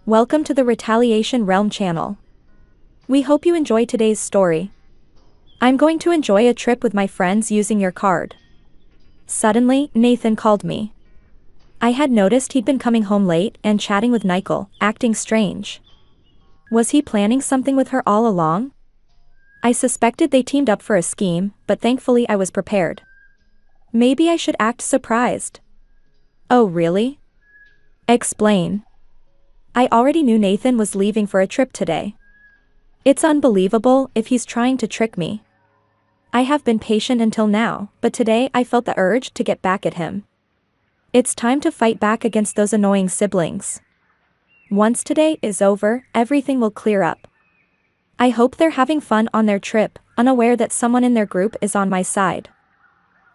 Welcome to the Retaliation Realm channel. We hope you enjoy today's story. I'm going to enjoy a trip with my friends using your card. Suddenly, Nathan called me. I had noticed he'd been coming home late and chatting with Nicole, acting strange. Was he planning something with her all along? I suspected they teamed up for a scheme, but thankfully I was prepared. Maybe I should act surprised. Oh really? Explain. I already knew Nathan was leaving for a trip today. It's unbelievable if he's trying to trick me. I have been patient until now, but today I felt the urge to get back at him. It's time to fight back against those annoying siblings. Once today is over, everything will clear up. I hope they're having fun on their trip, unaware that someone in their group is on my side.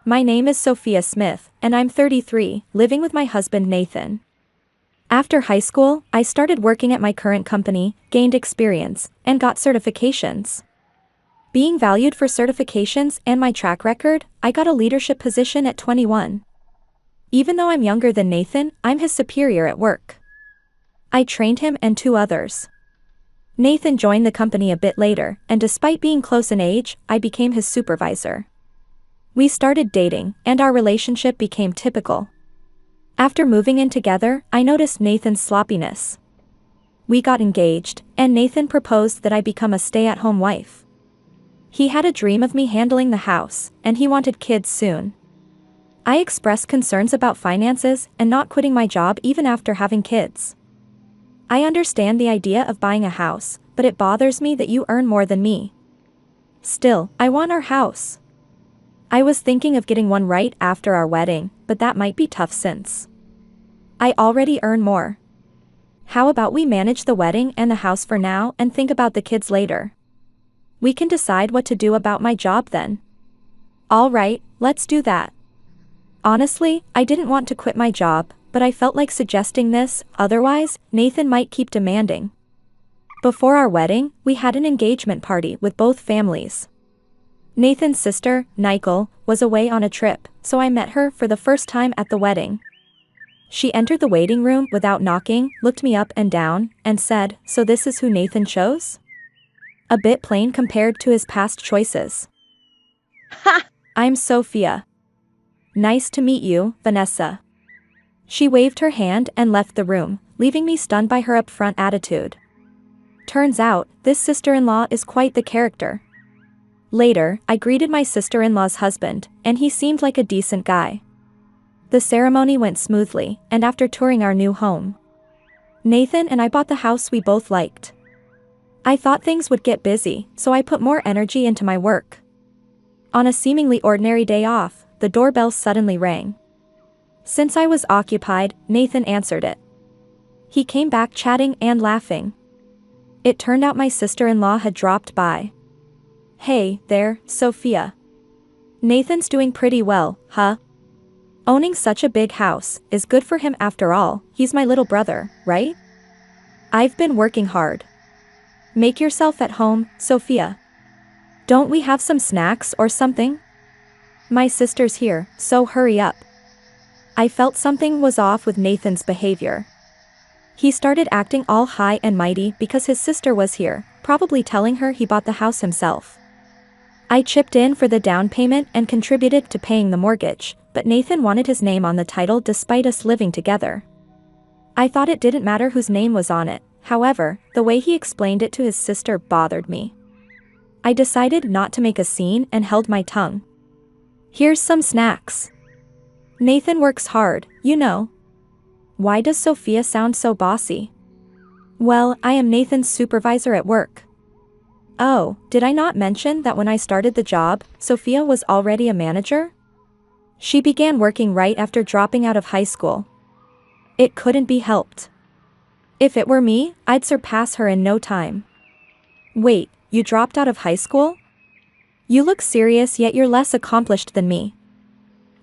My name is Sophia Smith, and I'm 33, living with my husband Nathan. After high school, I started working at my current company, gained experience, and got certifications. Being valued for certifications and my track record, I got a leadership position at 21. Even though I'm younger than Nathan, I'm his superior at work. I trained him and 2 others. Nathan joined the company a bit later, and despite being close in age, I became his supervisor. We started dating, and our relationship became typical. After moving in together, I noticed Nathan's sloppiness. We got engaged, and Nathan proposed that I become a stay-at-home wife. He had a dream of me handling the house, and he wanted kids soon. I expressed concerns about finances and not quitting my job even after having kids. I understand the idea of buying a house, but it bothers me that you earn more than me. Still, I want our house. I was thinking of getting one right after our wedding, but that might be tough since I already earn more. How about we manage the wedding and the house for now and think about the kids later? We can decide what to do about my job then. All right, let's do that. Honestly, I didn't want to quit my job, but I felt like suggesting this, otherwise, Nathan might keep demanding. Before our wedding, we had an engagement party with both families. Nathan's sister, Nicole, was away on a trip, so I met her for the first time at the wedding. She entered the waiting room without knocking, looked me up and down, and said, "So this is who Nathan chose?" A bit plain compared to his past choices. Ha! I'm Sophia. Nice to meet you, Vanessa. She waved her hand and left the room, leaving me stunned by her upfront attitude. Turns out, this sister-in-law is quite the character. Later, I greeted my sister-in-law's husband, and he seemed like a decent guy. The ceremony went smoothly, and after touring our new home, Nathan and I bought the house we both liked. I thought things would get busy, so I put more energy into my work. On a seemingly ordinary day off, the doorbell suddenly rang. Since I was occupied, Nathan answered it. He came back chatting and laughing. It turned out my sister-in-law had dropped by. Hey there, Sophia. Nathan's doing pretty well, huh? Owning such a big house is good for him after all, he's my little brother, right? I've been working hard. Make yourself at home, Sophia. Don't we have some snacks or something? My sister's here, so hurry up. I felt something was off with Nathan's behavior. He started acting all high and mighty because his sister was here, probably telling her he bought the house himself. I chipped in for the down payment and contributed to paying the mortgage, but Nathan wanted his name on the title despite us living together. I thought it didn't matter whose name was on it, however, the way he explained it to his sister bothered me. I decided not to make a scene and held my tongue. Here's some snacks. Nathan works hard, you know. Why does Sophia sound so bossy? Well, I am Nathan's supervisor at work. Oh, did I not mention that when I started the job, Sophia was already a manager? She began working right after dropping out of high school. It couldn't be helped. If it were me, I'd surpass her in no time. Wait, you dropped out of high school? You look serious yet you're less accomplished than me.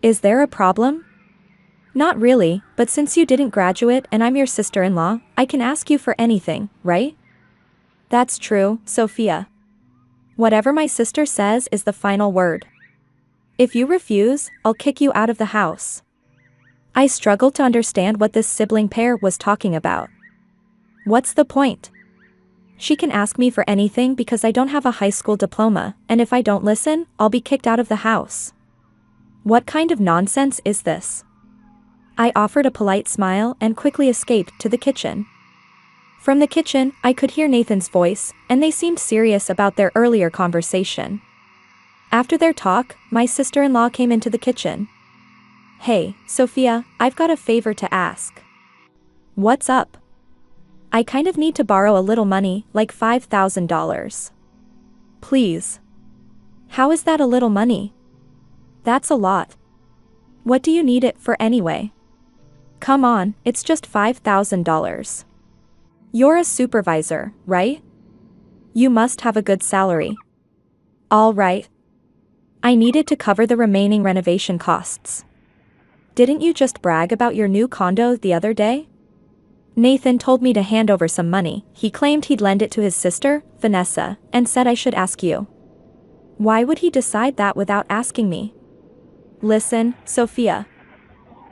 Is there a problem? Not really, but since you didn't graduate and I'm your sister-in-law, I can ask you for anything, right? That's true, Sophia. Whatever my sister says is the final word. If you refuse, I'll kick you out of the house. I struggled to understand what this sibling pair was talking about. What's the point? She can ask me for anything because I don't have a high school diploma, and if I don't listen, I'll be kicked out of the house. What kind of nonsense is this? I offered a polite smile and quickly escaped to the kitchen. From the kitchen, I could hear Nathan's voice, and they seemed serious about their earlier conversation. After their talk, my sister-in-law came into the kitchen. Hey, Sophia, I've got a favor to ask. What's up? I kind of need to borrow a little money, like $5,000. Please. How is that a little money? That's a lot. What do you need it for anyway? Come on, it's just $5,000. You're a supervisor, right? You must have a good salary. All right. I needed to cover the remaining renovation costs. Didn't you just brag about your new condo the other day? Nathan told me to hand over some money. He claimed he'd lend it to his sister, Vanessa, and said I should ask you. Why would he decide that without asking me? Listen, Sophia.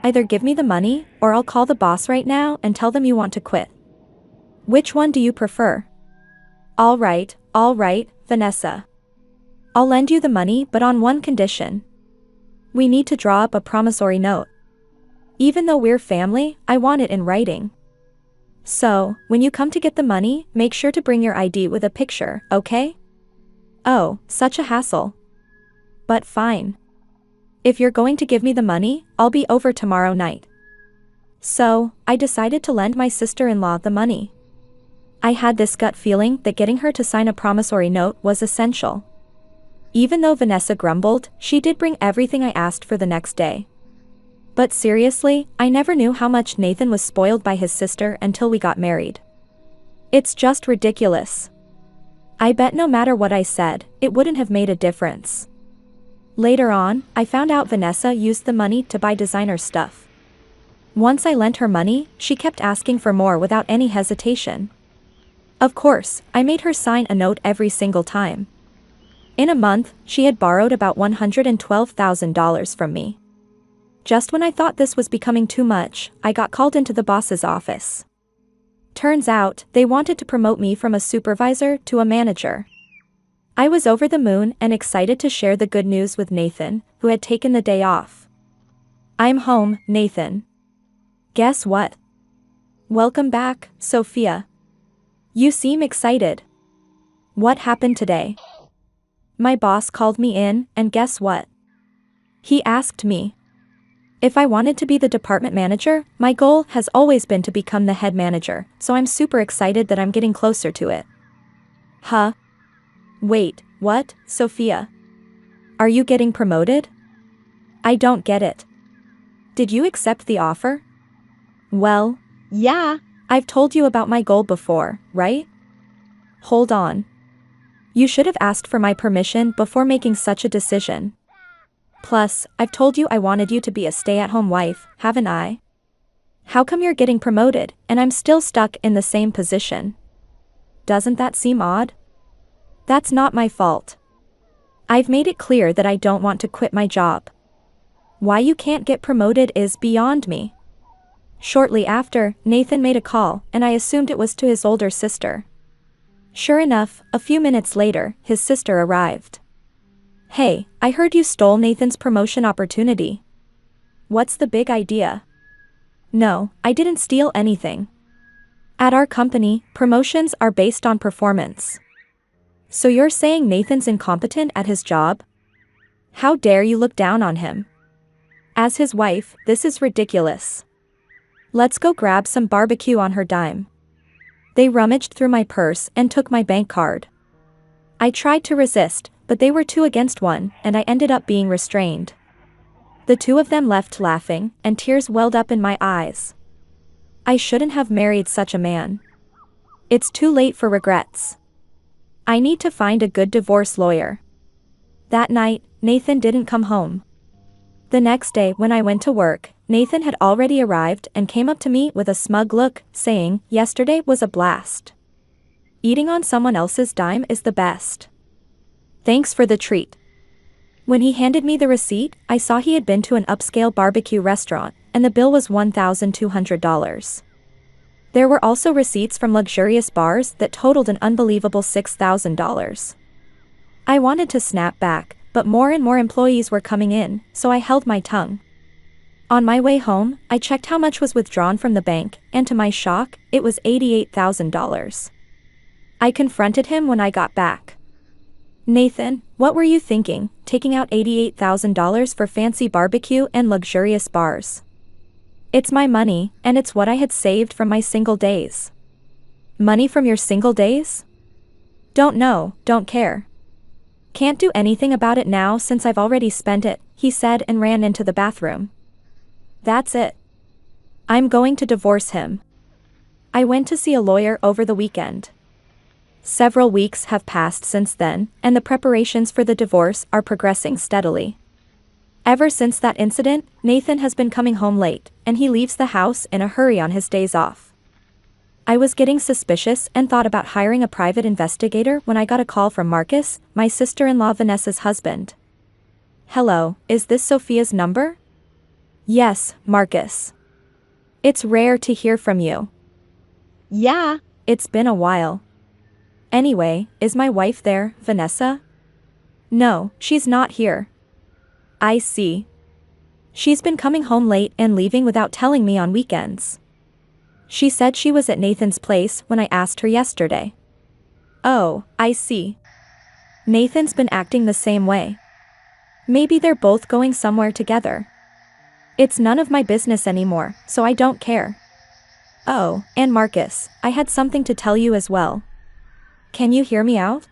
Either give me the money, or I'll call the boss right now and tell them you want to quit. Which one do you prefer? All right, Vanessa. I'll lend you the money, but on one condition. We need to draw up a promissory note. Even though we're family, I want it in writing. So, when you come to get the money, make sure to bring your ID with a picture, okay? Oh, such a hassle. But fine. If you're going to give me the money, I'll be over tomorrow night. So, I decided to lend my sister-in-law the money. I had this gut feeling that getting her to sign a promissory note was essential. Even though Vanessa grumbled, she did bring everything I asked for the next day. But seriously, I never knew how much Nathan was spoiled by his sister until we got married. It's just ridiculous. I bet no matter what I said, it wouldn't have made a difference. Later on, I found out Vanessa used the money to buy designer stuff. Once I lent her money, she kept asking for more without any hesitation. Of course, I made her sign a note every single time. In a month, she had borrowed about $112,000 from me. Just when I thought this was becoming too much, I got called into the boss's office. Turns out, they wanted to promote me from a supervisor to a manager. I was over the moon and excited to share the good news with Nathan, who had taken the day off. I'm home, Nathan. Guess what? Welcome back, Sophia. You seem excited. What happened today? My boss called me in, and guess what? He asked me if I wanted to be the department manager. My goal has always been to become the head manager, so I'm super excited that I'm getting closer to it. Huh? Wait, what, Sophia? Are you getting promoted? I don't get it. Did you accept the offer? Well, yeah, I've told you about my goal before, right? Hold on. You should have asked for my permission before making such a decision. Plus, I've told you I wanted you to be a stay-at-home wife, haven't I? How come you're getting promoted, and I'm still stuck in the same position? Doesn't that seem odd? That's not my fault. I've made it clear that I don't want to quit my job. Why you can't get promoted is beyond me. Shortly after, Nathan made a call, and I assumed it was to his older sister. Sure enough, a few minutes later, his sister arrived. Hey, I heard you stole Nathan's promotion opportunity. What's the big idea? No, I didn't steal anything. At our company, promotions are based on performance. So you're saying Nathan's incompetent at his job? How dare you look down on him? As his wife, this is ridiculous. Let's go grab some barbecue on her dime. They rummaged through my purse and took my bank card. I tried to resist, but they were 2 against 1, and I ended up being restrained. The two of them left laughing, and tears welled up in my eyes. I shouldn't have married such a man. It's too late for regrets. I need to find a good divorce lawyer. That night, Nathan didn't come home. The next day when I went to work, Nathan had already arrived and came up to me with a smug look, saying, "Yesterday was a blast. Eating on someone else's dime is the best. Thanks for the treat." When he handed me the receipt, I saw he had been to an upscale barbecue restaurant, and the bill was $1,200. There were also receipts from luxurious bars that totaled an unbelievable $6,000. I wanted to snap back, but more and more employees were coming in, so I held my tongue. On my way home, I checked how much was withdrawn from the bank, and to my shock, it was $88,000. I confronted him when I got back. "Nathan, what were you thinking, taking out $88,000 for fancy barbecue and luxurious bars?" "It's my money, and it's what I had saved from my single days." "Money from your single days?" "Don't know, don't care. Can't do anything about it now since I've already spent it," he said and ran into the bathroom. "That's it. I'm going to divorce him." I went to see a lawyer over the weekend. Several weeks have passed since then, and the preparations for the divorce are progressing steadily. Ever since that incident, Nathan has been coming home late, and he leaves the house in a hurry on his days off. I was getting suspicious and thought about hiring a private investigator when I got a call from Marcus, my sister-in-law Vanessa's husband. "Hello, is this Sophia's number?" "Yes, Marcus. It's rare to hear from you." "Yeah, it's been a while. Anyway, is my wife there, Vanessa?" "No, she's not here." "I see. She's been coming home late and leaving without telling me on weekends. She said she was at Nathan's place when I asked her yesterday." "Oh, I see. Nathan's been acting the same way. Maybe they're both going somewhere together. It's none of my business anymore, so I don't care. Oh, and Marcus, I had something to tell you as well. Can you hear me out?"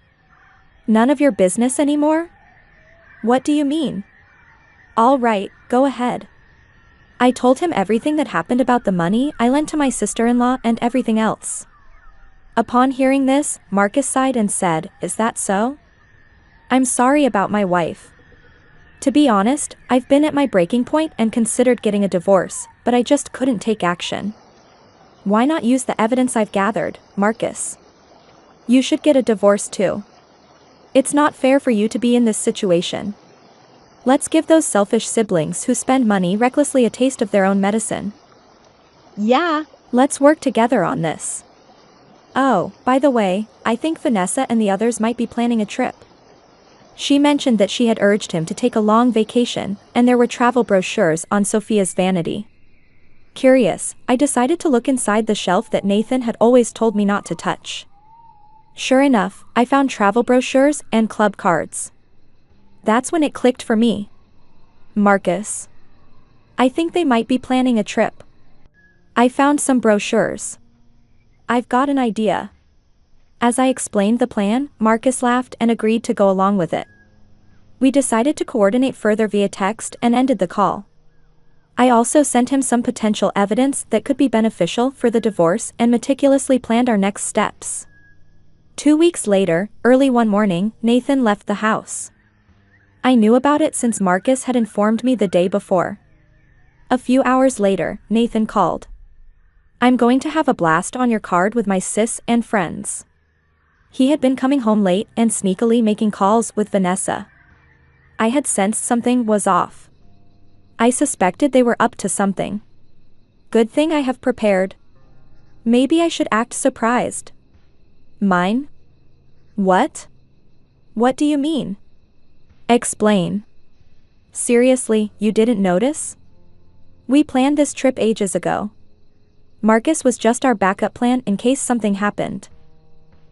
"None of your business anymore? What do you mean?" "All right, go ahead." I told him everything that happened about the money I lent to my sister-in-law and everything else. Upon hearing this, Marcus sighed and said, "Is that so? I'm sorry about my wife. To be honest, I've been at my breaking point and considered getting a divorce, but I just couldn't take action. Why not use the evidence I've gathered, Marcus? You should get a divorce too. It's not fair for you to be in this situation. Let's give those selfish siblings who spend money recklessly a taste of their own medicine. Yeah, let's work together on this. Oh, by the way, I think Vanessa and the others might be planning a trip. She mentioned that she had urged him to take a long vacation, and there were travel brochures on Sophia's vanity. Curious, I decided to look inside the shelf that Nathan had always told me not to touch. Sure enough, I found travel brochures and club cards. That's when it clicked for me. Marcus. I think they might be planning a trip. I found some brochures. I've got an idea. As I explained the plan, Marcus laughed and agreed to go along with it. We decided to coordinate further via text and ended the call. I also sent him some potential evidence that could be beneficial for the divorce and meticulously planned our next steps. 2 weeks later, early one morning, Nathan left the house. I knew about it since Marcus had informed me the day before. A few hours later, Nathan called. "I'm going to have a blast on your card with my sis and friends." He had been coming home late and sneakily making calls with Vanessa. I had sensed something was off. I suspected they were up to something. Good thing I have prepared. Maybe I should act surprised. Mine? What? What do you mean? Explain. Seriously, you didn't notice? We planned this trip ages ago. Marcus was just our backup plan in case something happened.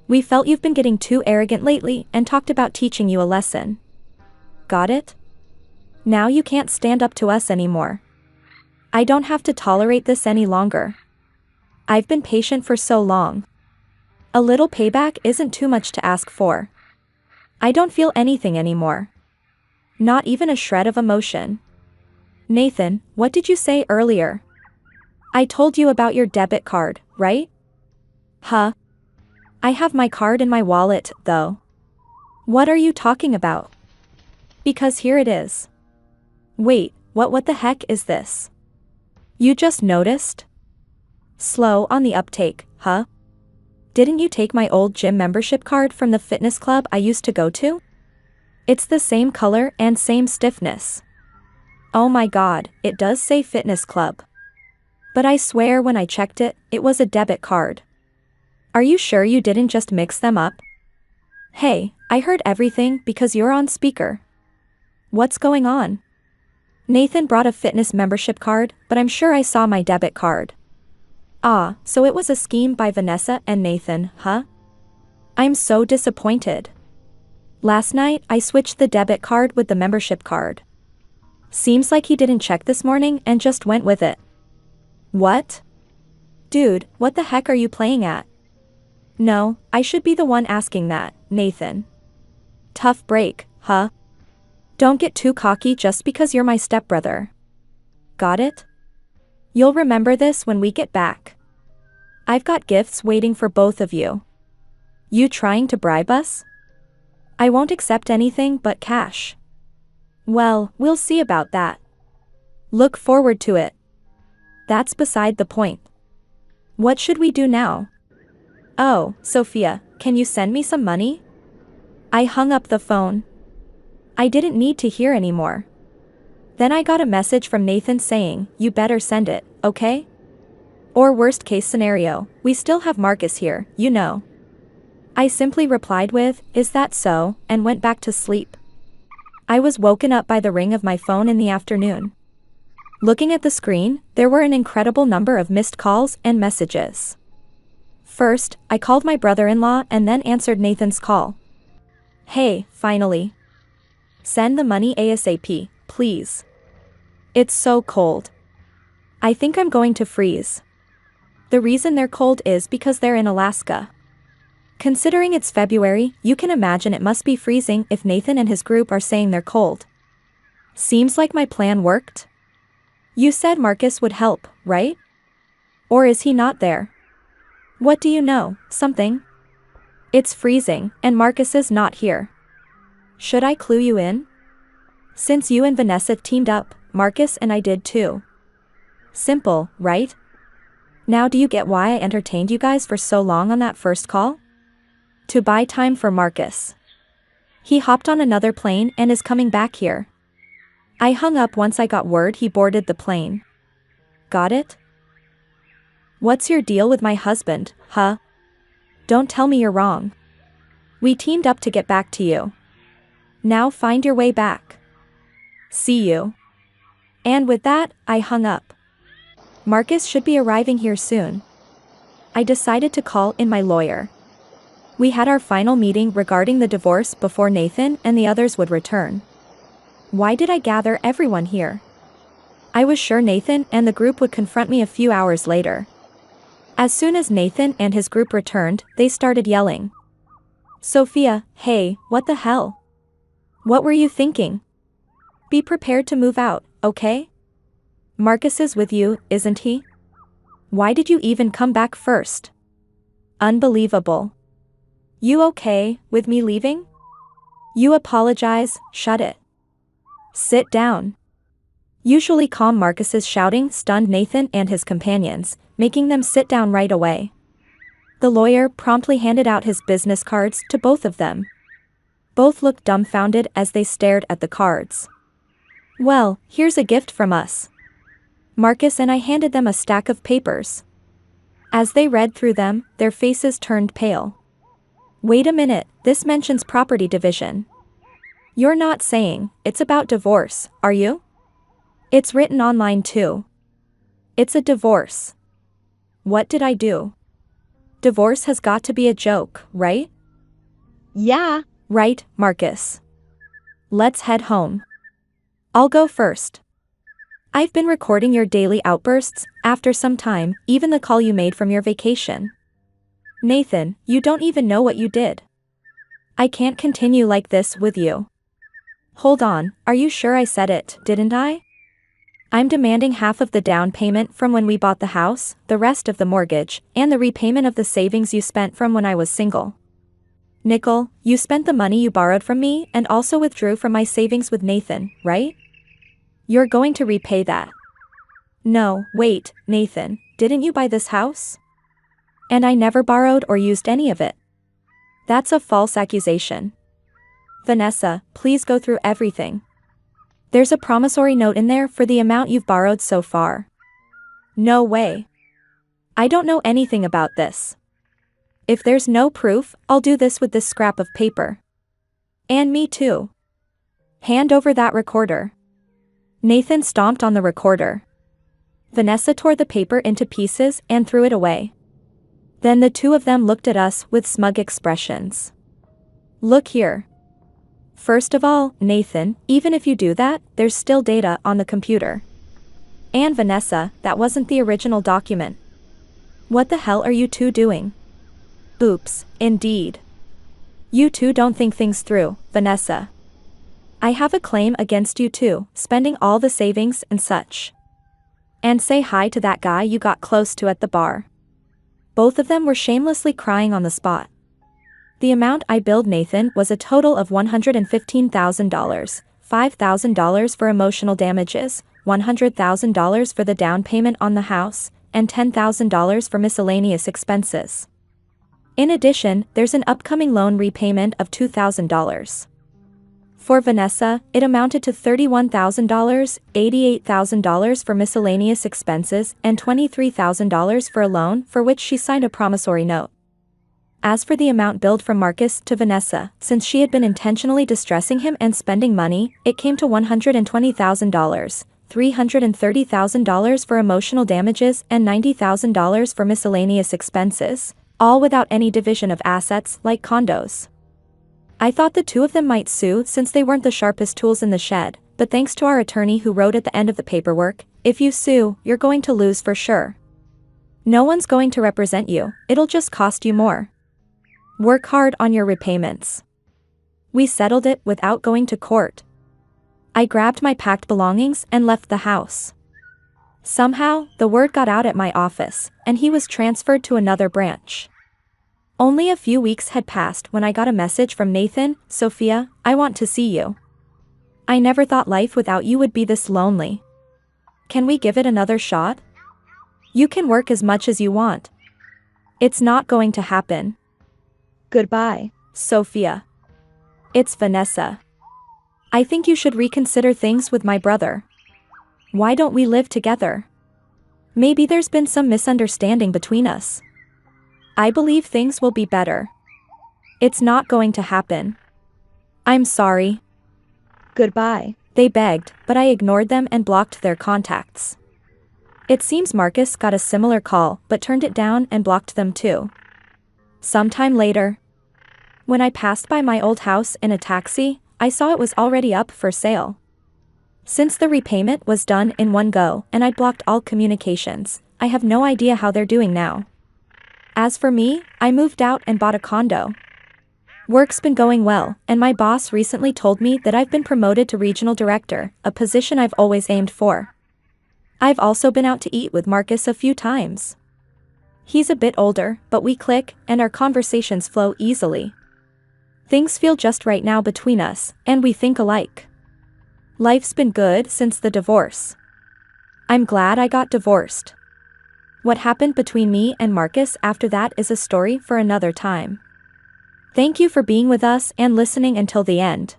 We felt you've been getting too arrogant lately and talked about teaching you a lesson. Got it? Now you can't stand up to us anymore. I don't have to tolerate this any longer. I've been patient for so long. A little payback isn't too much to ask for. I don't feel anything anymore. Not even a shred of emotion. Nathan, what did you say earlier? I told you about your debit card, right? Huh? I have my card in my wallet, though. What are you talking about? Because here it is. Wait, what the heck is this? You just noticed? Slow on the uptake, huh? Didn't you take my old gym membership card from the fitness club I used to go to? It's the same color and same stiffness. Oh my god, it does say fitness club. But I swear when I checked it, it was a debit card. Are you sure you didn't just mix them up? Hey, I heard everything because you're on speaker. What's going on? Nathan brought a fitness membership card, but I'm sure I saw my debit card. Ah, so it was a scheme by Vanessa and Nathan, huh? I'm so disappointed. Last night, I switched the debit card with the membership card. Seems like he didn't check this morning and just went with it. What? Dude, what the heck are you playing at? No, I should be the one asking that, Nathan. Tough break, huh? Don't get too cocky just because you're my stepbrother. Got it? You'll remember this when we get back. I've got gifts waiting for both of you. You trying to bribe us? I won't accept anything but cash. Well, we'll see about that. Look forward to it. That's beside the point. What should we do now? Oh, Sophia, can you send me some money? I hung up the phone. I didn't need to hear anymore. Then I got a message from Nathan saying, you better send it, okay? Or worst case scenario, we still have Marcus here, you know. I simply replied with, is that so, and went back to sleep. I was woken up by the ring of my phone in the afternoon. Looking at the screen, there were an incredible number of missed calls and messages. First, I called my brother-in-law and then answered Nathan's call. Hey, finally. Send the money ASAP, please. It's so cold. I think I'm going to freeze. The reason they're cold is because they're in Alaska. Considering it's February, you can imagine it must be freezing if Nathan and his group are saying they're cold. Seems like my plan worked. You said Marcus would help, right? Or is he not there? What do you know, something? It's freezing, and Marcus is not here. Should I clue you in? Since you and Vanessa teamed up, Marcus and I did too. Simple, right? Now do you get why I entertained you guys for so long on that first call? To buy time for Marcus. He hopped on another plane and is coming back here. I hung up once I got word he boarded the plane. Got it? What's your deal with my husband, huh? Don't tell me you're wrong. We teamed up to get back to you. Now find your way back. See you. And with that, I hung up. Marcus should be arriving here soon. I decided to call in my lawyer. We had our final meeting regarding the divorce before Nathan and the others would return. Why did I gather everyone here? I was sure Nathan and the group would confront me a few hours later. As soon as Nathan and his group returned, they started yelling. Sophia, hey, what the hell? What were you thinking? Be prepared to move out, okay? Marcus is with you, isn't he? Why did you even come back first? Unbelievable. You okay with me leaving? You apologize, shut it. Sit down. Usually calm Marcus's shouting stunned Nathan and his companions, making them sit down right away. The lawyer promptly handed out his business cards to both of them. Both looked dumbfounded as they stared at the cards. Well, here's a gift from us. Marcus and I handed them a stack of papers. As they read through them, their faces turned pale. Wait a minute, this mentions property division. You're not saying it's about divorce, are you? It's written online too. It's a divorce. What did I do? Divorce has got to be a joke, right? Yeah. Right, Marcus. Let's head home. I'll go first. I've been recording your daily outbursts, after some time, even the call you made from your vacation. Nathan, you don't even know what you did. I can't continue like this with you. Hold on, are you sure I said it, didn't I? I'm demanding half of the down payment from when we bought the house, the rest of the mortgage, and the repayment of the savings you spent from when I was single. Nickel, you spent the money you borrowed from me and also withdrew from my savings with Nathan, right? You're going to repay that. No, wait, Nathan, didn't you buy this house? And I never borrowed or used any of it. That's a false accusation. Vanessa, please go through everything. There's a promissory note in there for the amount you've borrowed so far. No way. I don't know anything about this. If there's no proof, I'll do this with this scrap of paper. And me too. Hand over that recorder. Nathan stomped on the recorder. Vanessa tore the paper into pieces and threw it away. Then the two of them looked at us with smug expressions. Look here. First of all, Nathan, even if you do that, there's still data on the computer. And Vanessa, that wasn't the original document. What the hell are you two doing? Oops, indeed. You two don't think things through, Vanessa. I have a claim against you too, spending all the savings and such. And say hi to that guy you got close to at the bar. Both of them were shamelessly crying on the spot. The amount I billed Nathan was a total of $115,000, $5,000 for emotional damages, $100,000 for the down payment on the house, and $10,000 for miscellaneous expenses. In addition, there's an upcoming loan repayment of $2,000. For Vanessa, it amounted to $31,000, $88,000 for miscellaneous expenses, and $23,000 for a loan for which she signed a promissory note. As for the amount billed from Marcus to Vanessa, since she had been intentionally distressing him and spending money, it came to $120,000, $330,000 for emotional damages and $90,000 for miscellaneous expenses, all without any division of assets like condos. I thought the two of them might sue since they weren't the sharpest tools in the shed, but thanks to our attorney who wrote at the end of the paperwork, if you sue, you're going to lose for sure. No one's going to represent you, it'll just cost you more. Work hard on your repayments. We settled it without going to court. I grabbed my packed belongings and left the house. Somehow, the word got out at my office, and he was transferred to another branch. Only a few weeks had passed when I got a message from Nathan, Sophia, I want to see you. I never thought life without you would be this lonely. Can we give it another shot? You can work as much as you want. It's not going to happen. Goodbye, Sophia. It's Vanessa. I think you should reconsider things with my brother. Why don't we live together? Maybe there's been some misunderstanding between us. I believe things will be better. It's not going to happen. I'm sorry. Goodbye. They begged, but I ignored them and blocked their contacts. It seems Marcus got a similar call but turned it down and blocked them too. Sometime later, when I passed by my old house in a taxi, I saw it was already up for sale. Since the repayment was done in one go and I'd blocked all communications, I have no idea how they're doing now. As for me, I moved out and bought a condo. Work's been going well, and my boss recently told me that I've been promoted to regional director, a position I've always aimed for. I've also been out to eat with Marcus a few times. He's a bit older, but we click, and our conversations flow easily. Things feel just right now between us, and we think alike. Life's been good since the divorce. I'm glad I got divorced. What happened between me and Marcus after that is a story for another time. Thank you for being with us and listening until the end.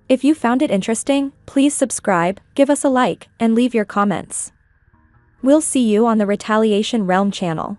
If you found it interesting, please subscribe, give us a like, and leave your comments. We'll see you on the Retaliation Realm channel.